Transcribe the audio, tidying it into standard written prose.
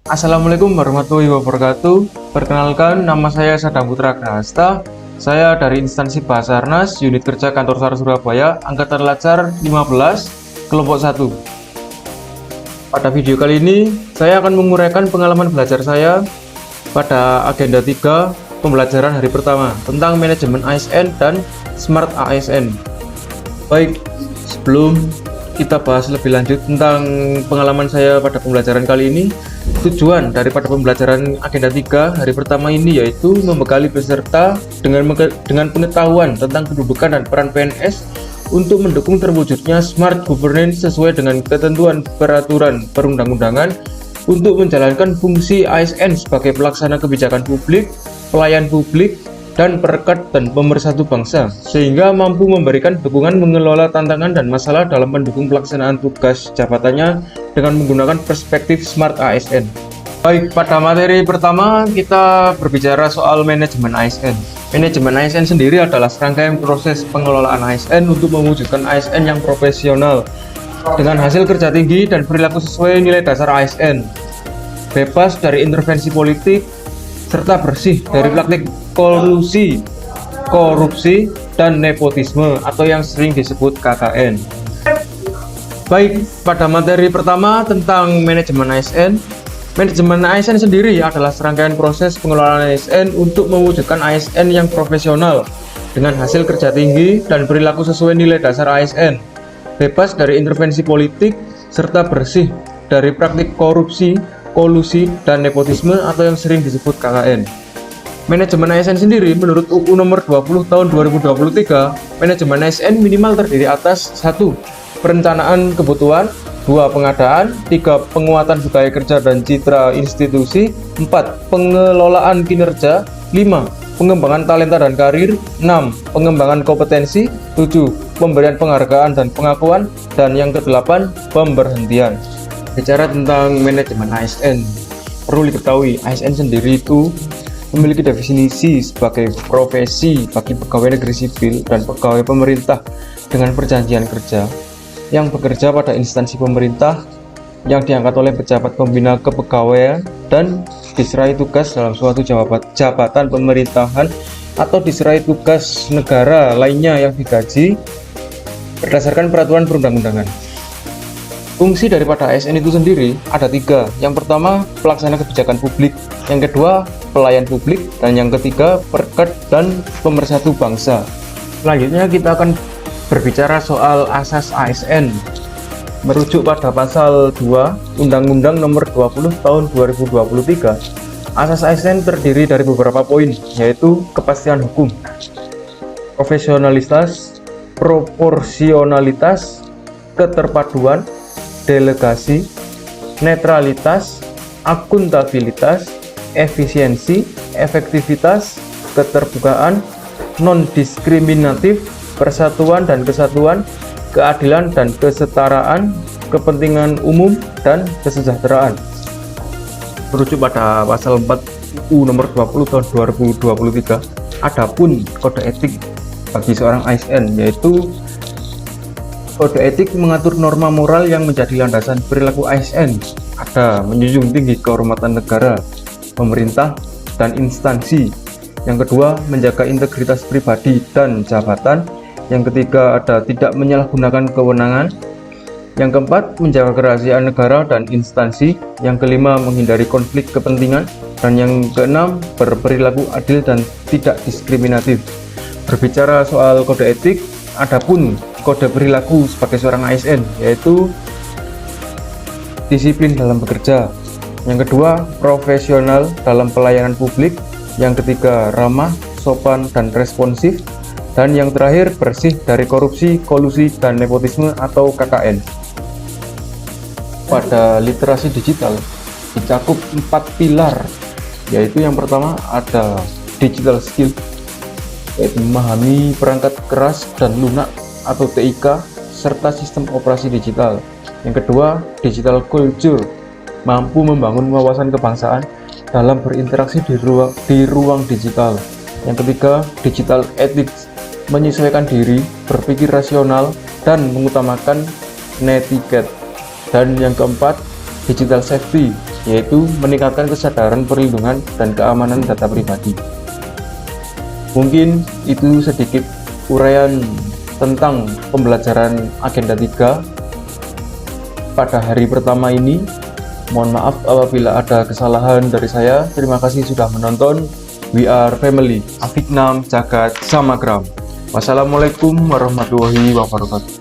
Assalamualaikum warahmatullahi wabarakatuh. Perkenalkan, nama saya Sadam Putra Grahasta. Saya dari instansi Basarnas, Unit Kerja Kantor SAR Surabaya, Angkatan Lacar 15, Kelompok 1. Pada video kali ini, saya akan menguraikan pengalaman belajar saya pada agenda 3 pembelajaran hari pertama tentang manajemen ASN dan Smart ASN. Baik, sebelum kita bahas lebih lanjut tentang pengalaman saya pada pembelajaran kali ini, tujuan daripada pembelajaran agenda 3 hari pertama ini yaitu membekali peserta dengan pengetahuan tentang kedudukan dan peran PNS untuk mendukung terwujudnya smart governance sesuai dengan ketentuan peraturan perundang-undangan untuk menjalankan fungsi ASN sebagai pelaksana kebijakan publik, pelayan publik, dan perekat dan pemersatu bangsa, sehingga mampu memberikan dukungan mengelola tantangan dan masalah dalam mendukung pelaksanaan tugas jabatannya dengan menggunakan perspektif Smart ASN. Baik, pada materi pertama kita berbicara soal manajemen ASN. Manajemen ASN sendiri adalah serangkaian proses pengelolaan ASN untuk mewujudkan ASN yang profesional dengan hasil kerja tinggi dan perilaku sesuai nilai dasar ASN, bebas dari intervensi politik, serta bersih dari praktik kolusi, korupsi, dan nepotisme atau yang sering disebut KKN. Baik, pada materi pertama tentang manajemen ASN. Manajemen ASN sendiri adalah serangkaian proses pengelolaan ASN untuk mewujudkan ASN yang profesional dengan hasil kerja tinggi dan perilaku sesuai nilai dasar ASN, bebas dari intervensi politik, serta bersih dari praktik korupsi, kolusi, dan nepotisme atau yang sering disebut KKN. Manajemen ASN sendiri menurut UU nomor 20 tahun 2023, manajemen ASN minimal terdiri atas 1. Perencanaan kebutuhan, 2. Pengadaan, 3. Penguatan budaya kerja dan citra institusi, 4. Pengelolaan kinerja, 5. Pengembangan talenta dan karir, 6. Pengembangan kompetensi, 7. Pemberian penghargaan dan pengakuan, dan yang ke-8 pemberhentian. Bicara tentang manajemen ASN, perlu diketahui ASN sendiri itu memiliki definisi sebagai profesi bagi pegawai negeri sipil dan pegawai pemerintah dengan perjanjian kerja yang bekerja pada instansi pemerintah yang diangkat oleh pejabat pembina kepegawaian dan diserai tugas dalam suatu jabatan pemerintahan atau diserai tugas negara lainnya yang digaji berdasarkan peraturan perundang-undangan. Fungsi daripada ASN itu sendiri ada 3. Yang pertama, pelaksana kebijakan publik. Yang kedua, pelayan publik. Dan yang ketiga, perekat dan pemersatu bangsa. Selanjutnya kita akan berbicara soal asas ASN. Merujuk pada pasal 2 Undang-Undang nomor 20 tahun 2023, asas ASN terdiri dari beberapa poin, yaitu kepastian hukum, profesionalitas, proporsionalitas, keterpaduan, delegasi, netralitas, akuntabilitas, efisiensi, efektivitas, keterbukaan, non-diskriminatif, persatuan dan kesatuan, keadilan dan kesetaraan, kepentingan umum, dan kesejahteraan. Merujuk pada pasal 4 UU nomor 20 tahun 2023, adapun kode etik bagi seorang ASN, yaitu kode etik mengatur norma moral yang menjadi landasan perilaku ASN. Ada menjunjung tinggi kehormatan negara, pemerintah, dan instansi. Yang kedua, menjaga integritas pribadi dan jabatan. Yang ketiga, ada tidak menyalahgunakan kewenangan. Yang keempat, menjaga kerahasiaan negara dan instansi. Yang kelima, menghindari konflik kepentingan. Dan yang keenam, berperilaku adil dan tidak diskriminatif. Berbicara soal kode etik, adapun kode perilaku sebagai seorang ASN, yaitu disiplin dalam bekerja. Yang kedua, profesional dalam pelayanan publik. Yang ketiga, ramah, sopan, dan responsif. Dan yang terakhir, bersih dari korupsi, kolusi, dan nepotisme atau KKN. Pada literasi digital dicakup 4 pilar, yaitu yang pertama ada digital skill, yaitu memahami perangkat keras dan lunak atau TIK serta sistem operasi digital. Yang kedua, digital culture, mampu membangun wawasan kebangsaan dalam berinteraksi di ruang digital. Yang ketiga, digital ethics, menyesuaikan diri, berpikir rasional, dan mengutamakan netiquette. Dan yang keempat, digital safety, yaitu meningkatkan kesadaran perlindungan dan keamanan data pribadi. Mungkin itu sedikit uraian tentang pembelajaran Agenda 3 pada hari pertama ini. Mohon maaf apabila ada kesalahan dari saya. Terima kasih sudah menonton. We are family. Afiknam Jagat Samagram. Wassalamualaikum warahmatullahi wabarakatuh.